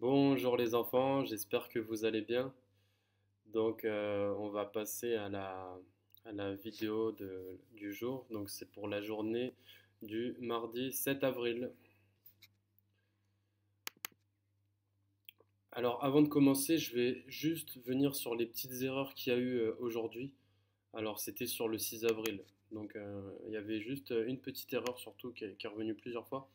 Bonjour les enfants, j'espère que vous allez bien. On va passer à la vidéo du jour. Donc, c'est pour la journée du mardi 7 avril. Alors, avant de commencer, je vais juste venir sur les petites erreurs qu'il y a eu aujourd'hui. Alors, c'était sur le 6 avril. Il y avait juste une petite erreur surtout qui est revenue plusieurs fois.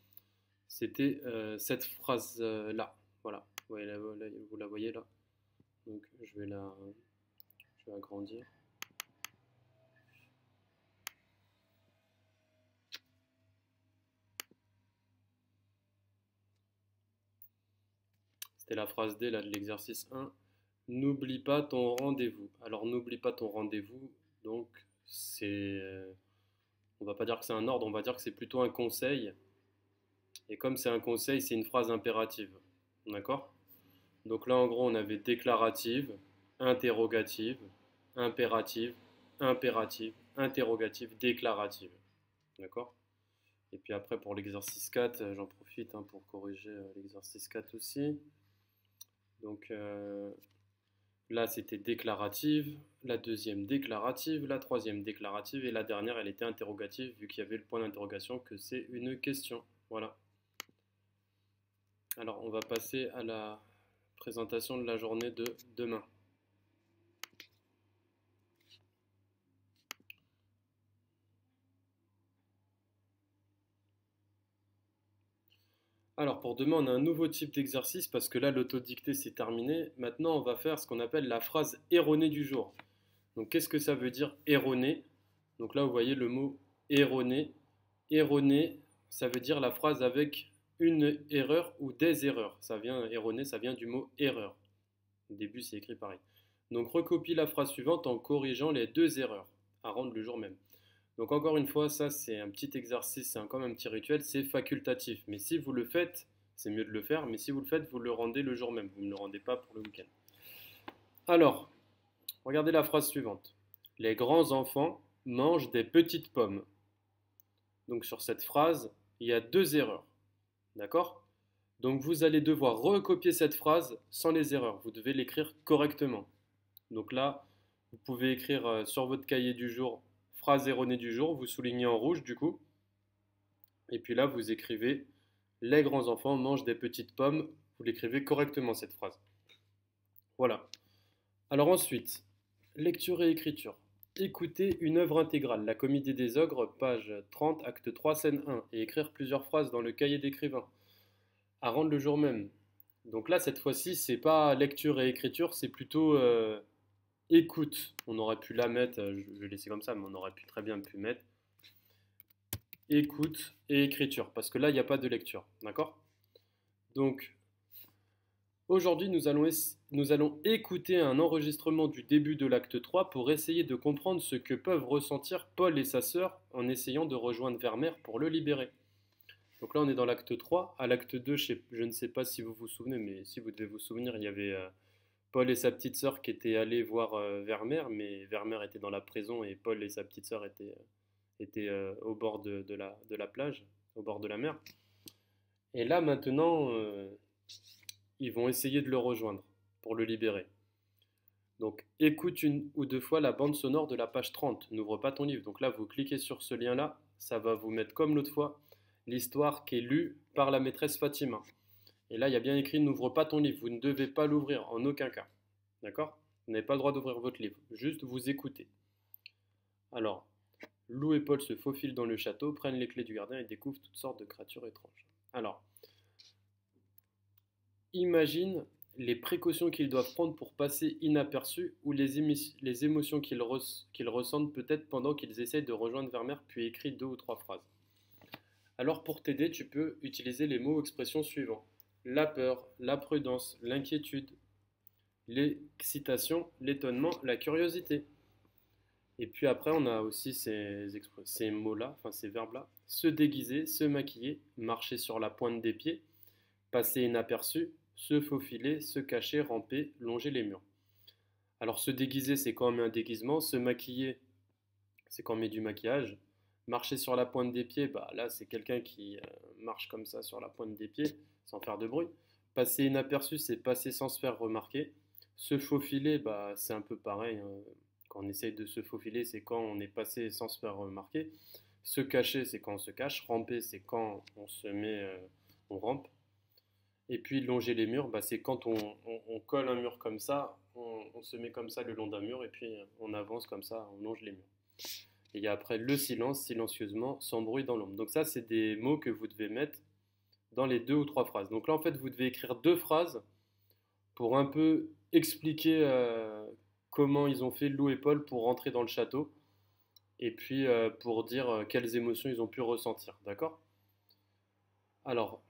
C'était cette phrase-là. Voilà, vous la voyez là. Donc, je vais agrandir. C'était la phrase D là, de l'exercice 1. N'oublie pas ton rendez-vous. Alors, n'oublie pas ton rendez-vous. Donc, c'est. On va pas dire que c'est un ordre, on va dire que c'est plutôt un conseil. Et comme c'est un conseil, c'est une phrase impérative. D'accord? Donc là, en gros, on avait déclarative, interrogative, impérative, impérative, interrogative, déclarative. D'accord? Et puis après, pour l'exercice 4, j'en profite pour corriger l'exercice 4 aussi. Donc là, c'était déclarative, la deuxième déclarative, la troisième déclarative et la dernière, elle était interrogative vu qu'il y avait le point d'interrogation que c'est une question. Voilà. Alors, on va passer à la présentation de la journée de demain. Alors, pour demain, on a un nouveau type d'exercice parce que là, l'autodictée, c'est terminé. Maintenant, on va faire ce qu'on appelle la phrase erronée du jour. Donc, qu'est-ce que ça veut dire erroné? Donc là, vous voyez le mot erroné. Erroné, ça veut dire la phrase avec une erreur ou des erreurs. Ça vient erroné, ça vient du mot erreur. Au début, c'est écrit pareil. Donc recopie la phrase suivante en corrigeant les deux erreurs à rendre le jour même. Donc encore une fois, ça c'est un petit exercice, c'est comme un petit rituel, c'est facultatif. Mais si vous le faites, c'est mieux de le faire, mais si vous le faites, vous le rendez le jour même. Vous ne le rendez pas pour le week-end. Alors, regardez la phrase suivante. Les grands enfants mangent des petites pommes. Donc sur cette phrase, il y a deux erreurs. D'accord? Donc vous allez devoir recopier cette phrase sans les erreurs. Vous devez l'écrire correctement. Donc là, vous pouvez écrire sur votre cahier du jour, phrase erronée du jour, vous soulignez en rouge du coup. Et puis là, vous écrivez les grands enfants mangent des petites pommes. Vous l'écrivez correctement cette phrase. Voilà. Alors ensuite, lecture et écriture. Écoutez une œuvre intégrale, La Comédie des Ogres, page 30, acte 3, scène 1, et écrire plusieurs phrases dans le cahier d'écrivain, à rendre le jour même. Donc là, cette fois-ci, c'est pas lecture et écriture, c'est plutôt écoute. On aurait pu la mettre, je vais laisser comme ça, mais on aurait pu très bien pu mettre écoute et écriture, parce que là, il n'y a pas de lecture, d'accord? Donc, aujourd'hui, nous allons écouter un enregistrement du début de l'acte 3 pour essayer de comprendre ce que peuvent ressentir Paul et sa sœur en essayant de rejoindre Vermeer pour le libérer. Donc là, on est dans l'acte 3. À l'acte 2, je ne sais pas si vous vous souvenez, mais si vous devez vous souvenir, il y avait Paul et sa petite sœur qui étaient allés voir Vermeer, mais Vermeer était dans la prison et Paul et sa petite sœur étaient au bord de la plage, au bord de la mer. Et là, maintenant, ils vont essayer de le rejoindre pour le libérer. Donc, écoute une ou deux fois la bande sonore de la page 30. N'ouvre pas ton livre. Donc là, vous cliquez sur ce lien-là. Ça va vous mettre comme l'autre fois l'histoire qui est lue par la maîtresse Fatima. Et là, il y a bien écrit n'ouvre pas ton livre. Vous ne devez pas l'ouvrir en aucun cas. D'accord? Vous n'avez pas le droit d'ouvrir votre livre. Juste vous écoutez. Alors, Lou et Paul se faufilent dans le château, prennent les clés du gardien et découvrent toutes sortes de créatures étranges. Alors, imagine les précautions qu'ils doivent prendre pour passer inaperçus ou les émotions qu'ils ressentent peut-être pendant qu'ils essayent de rejoindre Vermeer puis écrit deux ou trois phrases. Alors pour t'aider, tu peux utiliser les mots ou expressions suivants. La peur, la prudence, l'inquiétude, l'excitation, l'étonnement, la curiosité. Et puis après, on a aussi ces mots-là, enfin ces verbes-là. Se déguiser, se maquiller, marcher sur la pointe des pieds, passer inaperçu, se faufiler, se cacher, ramper, longer les murs. Alors se déguiser, c'est quand on met un déguisement. Se maquiller, c'est quand on met du maquillage. Marcher sur la pointe des pieds, bah là c'est quelqu'un qui marche comme ça sur la pointe des pieds, sans faire de bruit. Passer inaperçu, c'est passer sans se faire remarquer. Se faufiler, bah, c'est un peu pareil, hein. Quand on essaye de se faufiler, c'est quand on est passé sans se faire remarquer. Se cacher, c'est quand on se cache. Ramper, c'est quand on se met, on rampe. Et puis longer les murs, bah, c'est quand on colle un mur comme ça, on se met comme ça le long d'un mur et puis on avance comme ça, on longe les murs. Et il y a après le silence, silencieusement, sans bruit dans l'ombre. Donc ça, c'est des mots que vous devez mettre dans les deux ou trois phrases. Donc là, en fait, vous devez écrire deux phrases pour un peu expliquer comment ils ont fait Lou et Paul pour rentrer dans le château et puis pour dire quelles émotions ils ont pu ressentir. D'accord? Alors,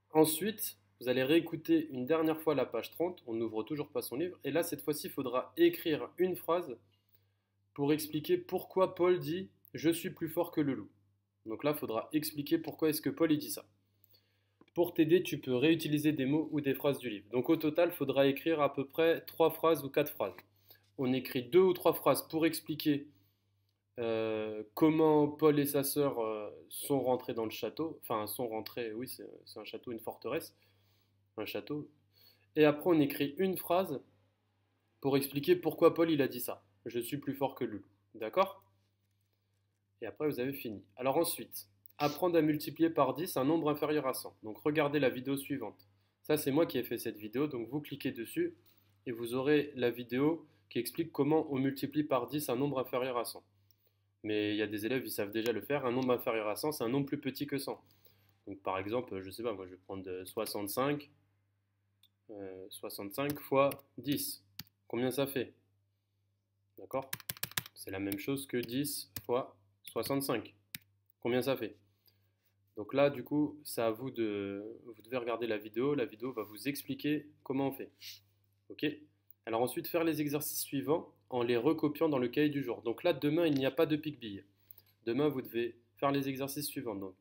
ensuite, vous allez réécouter une dernière fois la page 30. On n'ouvre toujours pas son livre. Et là, cette fois-ci, il faudra écrire une phrase pour expliquer pourquoi Paul dit «Je suis plus fort que le loup». Donc là, il faudra expliquer pourquoi est-ce que Paul il dit ça. Pour t'aider, tu peux réutiliser des mots ou des phrases du livre. Donc au total, il faudra écrire à peu près 3 phrases ou 4 phrases. On écrit 2 ou 3 phrases pour expliquer comment Paul et sa sœur sont rentrés dans le château. Enfin, sont rentrés, oui, c'est un château, une forteresse, un château. Et après, on écrit une phrase pour expliquer pourquoi Paul il a dit ça. Je suis plus fort que Lulu. D'accord? Et après, vous avez fini. Alors ensuite, apprendre à multiplier par 10 un nombre inférieur à 100. Donc regardez la vidéo suivante. Ça, c'est moi qui ai fait cette vidéo. Donc vous cliquez dessus et vous aurez la vidéo qui explique comment on multiplie par 10 un nombre inférieur à 100. Mais il y a des élèves, ils savent déjà le faire. Un nombre inférieur à 100, c'est un nombre plus petit que 100. Donc par exemple, je sais pas, moi je vais prendre 65. 65 fois 10. Combien ça fait? D'accord? C'est la même chose que 10 fois 65. Combien ça fait? Donc là, du coup, c'est à vous de... Vous devez regarder la vidéo. La vidéo va vous expliquer comment on fait. Ok? Alors ensuite, faire les exercices suivants en les recopiant dans le cahier du jour. Donc là, demain, il n'y a pas de pique-bille. Demain, vous devez faire les exercices suivants. Donc,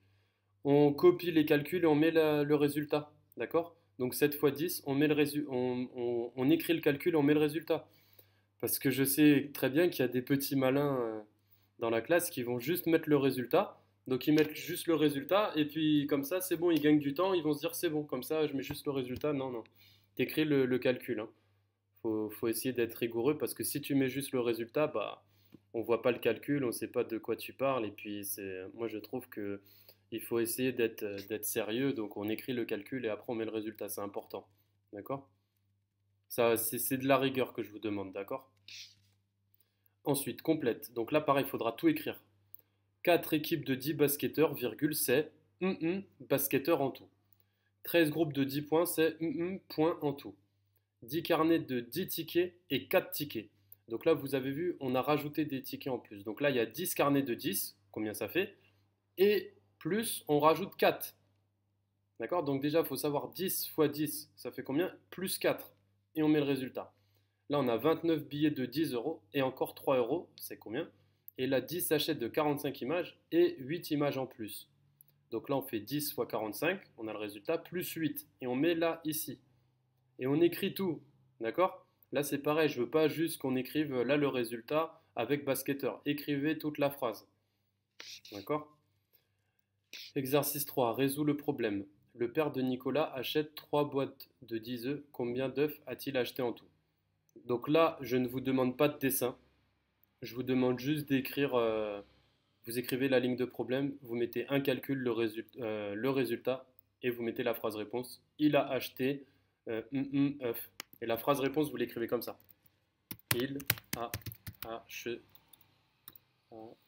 on copie les calculs et on met le résultat. D'accord? Donc 7 fois 10, on, met on écrit le calcul et on met le résultat. Parce que je sais très bien qu'il y a des petits malins dans la classe qui vont juste mettre le résultat. Donc ils mettent juste le résultat et puis comme ça c'est bon, ils gagnent du temps, ils vont se dire c'est bon, comme ça je mets juste le résultat. Non, non, t'écris le calcul, hein. Faut essayer d'être rigoureux parce que si tu mets juste le résultat, bah on voit pas le calcul, on sait pas de quoi tu parles et puis moi je trouve que il faut essayer d'être sérieux, donc on écrit le calcul et après on met le résultat, c'est important, d'accord? Ça c'est de la rigueur que je vous demande, d'accord? Ensuite, complète. Donc là, pareil, il faudra tout écrire. 4 équipes de 10 basketteurs, virgule, c'est basketteurs en tout. 13 groupes de 10 points, c'est points en tout. 10 carnets de 10 tickets et 4 tickets. Donc là, vous avez vu, on a rajouté des tickets en plus. Donc là, il y a 10 carnets de 10, combien ça fait? Et plus, on rajoute 4. D'accord? Donc déjà, il faut savoir 10 fois 10, ça fait combien? Plus 4. Et on met le résultat. Là, on a 29 billets de 10 euros et encore 3 euros, c'est combien? Et là, 10 sachets de 45 images et 8 images en plus. Donc là, on fait 10 fois 45, on a le résultat, plus 8. Et on met là, ici. Et on écrit tout, d'accord? Là, c'est pareil, je veux pas juste qu'on écrive là le résultat avec basketteur. Écrivez toute la phrase, d'accord? Exercice 3, résous le problème. Le père de Nicolas achète 3 boîtes de 10 œufs. Combien d'œufs a-t-il acheté en tout? Donc là, je ne vous demande pas de dessin. Je vous demande juste d'écrire. Vous écrivez la ligne de problème, vous mettez un calcul, le résultat, et vous mettez la phrase réponse. Il a acheté œuf. Et la phrase réponse, vous l'écrivez comme ça. Il a acheté œuf.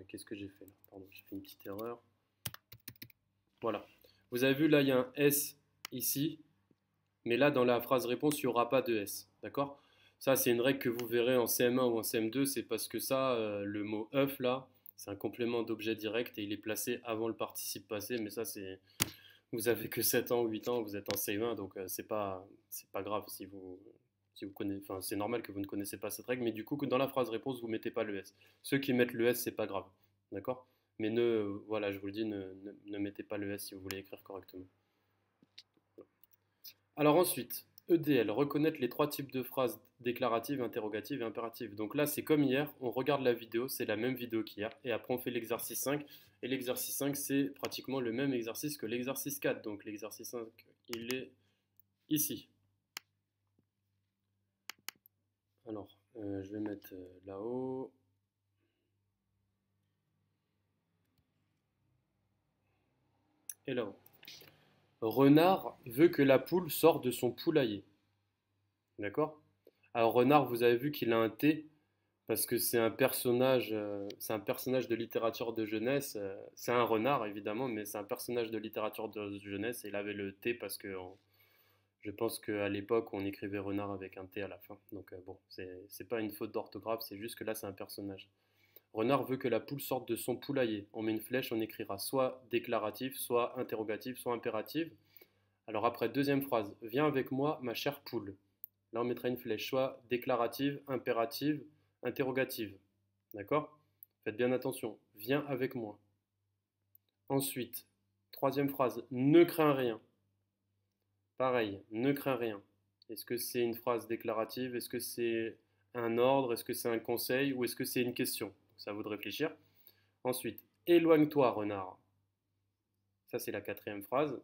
Qu'est-ce que j'ai fait là? Pardon, j'ai fait une petite erreur. Voilà. Vous avez vu là, il y a un S ici. Mais là, dans la phrase réponse, il n'y aura pas de S. D'accord? Ça, c'est une règle que vous verrez en CM1 ou en CM2. C'est parce que ça, le mot œuf, là, c'est un complément d'objet direct et il est placé avant le participe passé. Mais ça, c'est. Vous avez que 7 ans ou 8 ans, vous êtes en CM1, donc c'est pas grave si vous connaissez. Enfin, c'est normal que vous ne connaissez pas cette règle. Mais du coup, que dans la phrase réponse, vous ne mettez pas le S. Ceux qui mettent le S, c'est pas grave. D'accord? Mais voilà, je vous le dis, ne mettez pas le S si vous voulez écrire correctement. Alors ensuite, EDL, reconnaître les trois types de phrases déclaratives, interrogatives et impératives. Donc là, c'est comme hier, on regarde la vidéo, c'est la même vidéo qu'hier, et après on fait l'exercice 5, et l'exercice 5, c'est pratiquement le même exercice que l'exercice 4. Donc l'exercice 5, il est ici. Alors, je vais mettre là-haut. Et là-haut. Renard veut que la poule sorte de son poulailler. D'accord? Alors Renard, vous avez vu qu'il a un T parce que c'est un personnage de littérature de jeunesse. C'est un renard évidemment, mais c'est un personnage de littérature de jeunesse et il avait le T parce que je pense qu'à l'époque on écrivait renard avec un T à la fin. Donc bon, c'est pas une faute d'orthographe, c'est juste que là c'est un personnage. Renard veut que la poule sorte de son poulailler. On met une flèche, on écrira soit déclaratif, soit interrogatif, soit impératif. Alors après, deuxième phrase, viens avec moi, ma chère poule. Là, on mettra une flèche, soit déclarative, impérative, interrogative. D'accord? Faites bien attention, viens avec moi. Ensuite, troisième phrase, ne crains rien. Pareil, ne crains rien. Est-ce que c'est une phrase déclarative? Est-ce que c'est un ordre? Est-ce que c'est un conseil? Ou est-ce que c'est une question? Ça vaut de réfléchir. Ensuite, éloigne-toi, renard. Ça, c'est la quatrième phrase.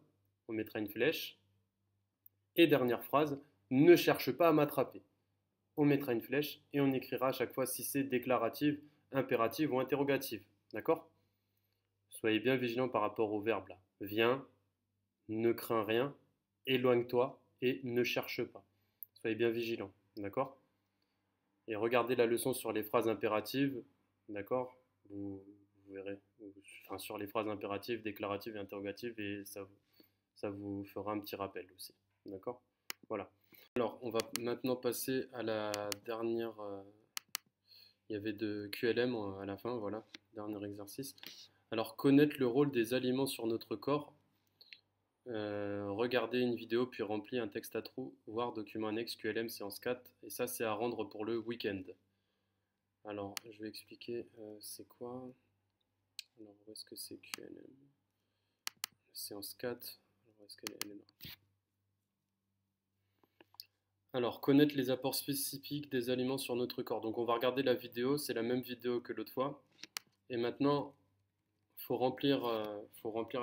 On mettra une flèche. Et dernière phrase, ne cherche pas à m'attraper. On mettra une flèche et on écrira à chaque fois si c'est déclarative, impérative ou interrogative. D'accord? Soyez bien vigilants par rapport au verbe là. Viens, ne crains rien, éloigne-toi et ne cherche pas. Soyez bien vigilants. D'accord? Et regardez la leçon sur les phrases impératives. D'accord? Vous verrez. Enfin, sur les phrases impératives, déclaratives et interrogatives et ça vous fera un petit rappel aussi. D'accord? Voilà. Alors, on va maintenant passer à la dernière. Il y avait de QLM à la fin, voilà, dernier exercice. Alors, connaître le rôle des aliments sur notre corps. Regarder une vidéo puis remplir un texte à trous, voir document annexe QLM séance 4. Et ça, c'est à rendre pour le week-end. Alors, je vais expliquer c'est quoi. Alors, où est-ce que c'est QLM? Séance 4. Alors, où est-ce qu'elle est? Elle est là. Alors, connaître les apports spécifiques des aliments sur notre corps. Donc, on va regarder la vidéo, c'est la même vidéo que l'autre fois. Et maintenant, faut remplir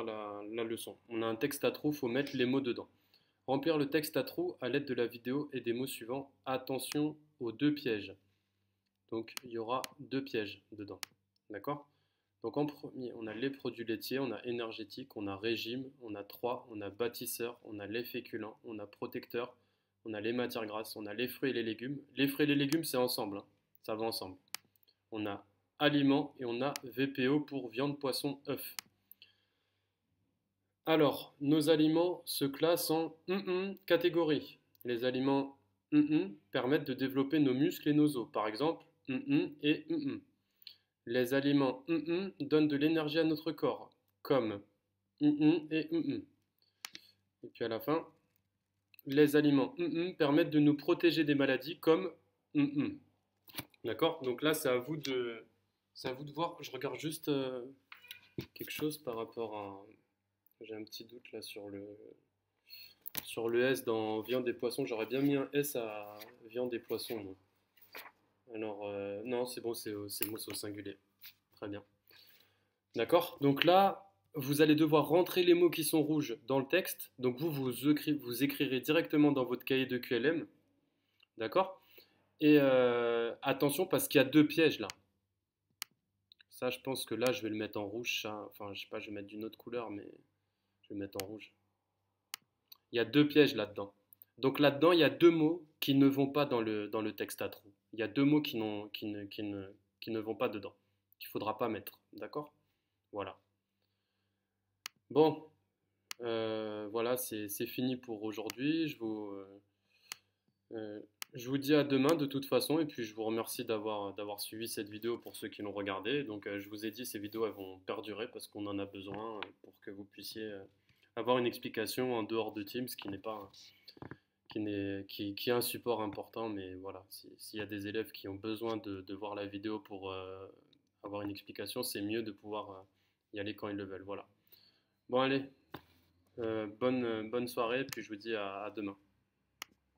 la leçon. On a un texte à trous, il faut mettre les mots dedans. Remplir le texte à trous à l'aide de la vidéo et des mots suivants. Attention aux deux pièges. Donc, il y aura deux pièges dedans. D'accord? Donc, en premier, on a les produits laitiers, on a énergétique, on a régime, on a 3, on a bâtisseur, on a les féculents, on a protecteur, on a les matières grasses, on a les fruits et les légumes. Les fruits et les légumes, c'est ensemble, hein. Ça va ensemble. On a aliments et on a VPO pour viande, poisson, œufs. Alors, nos aliments se classent en catégories. Les aliments permettent de développer nos muscles et nos os. Par exemple, et Les aliments donnent de l'énergie à notre corps, comme et Et puis à la fin, les aliments permettent de nous protéger des maladies, comme D'accord? Donc là, c'est à vous de voir. Je regarde juste quelque chose par rapport à. J'ai un petit doute là sur le S dans viande et poissons. J'aurais bien mis un S à viande et poissons. Moi. Alors, non, c'est bon, c'est bon, c'est au singulier. Très bien. D'accord? Donc là, vous allez devoir rentrer les mots qui sont rouges dans le texte. Donc vous écrirez directement dans votre cahier de QLM. D'accord? Et attention parce qu'il y a deux pièges là. Ça, je pense que là, je vais le mettre en rouge. Ça. Enfin, je sais pas, je vais mettre d'une autre couleur, mais je vais le mettre en rouge. Il y a deux pièges là-dedans. Donc là-dedans, il y a deux mots qui ne vont pas dans le texte à trous. Il y a deux mots qui ne vont pas dedans, qu'il ne faudra pas mettre. D'accord? Voilà. Bon, voilà, c'est fini pour aujourd'hui. Je vous dis à demain de toute façon, et puis je vous remercie d'avoir suivi cette vidéo pour ceux qui l'ont regardée. Donc, je vous ai dit, ces vidéos elles vont perdurer parce qu'on en a besoin pour que vous puissiez avoir une explication en dehors de Teams qui n'est pas qui est un support important, mais voilà, s'il y a des élèves qui ont besoin de voir la vidéo pour avoir une explication, c'est mieux de pouvoir y aller quand ils le veulent. Voilà. Bon, allez, bonne soirée, puis je vous dis à demain.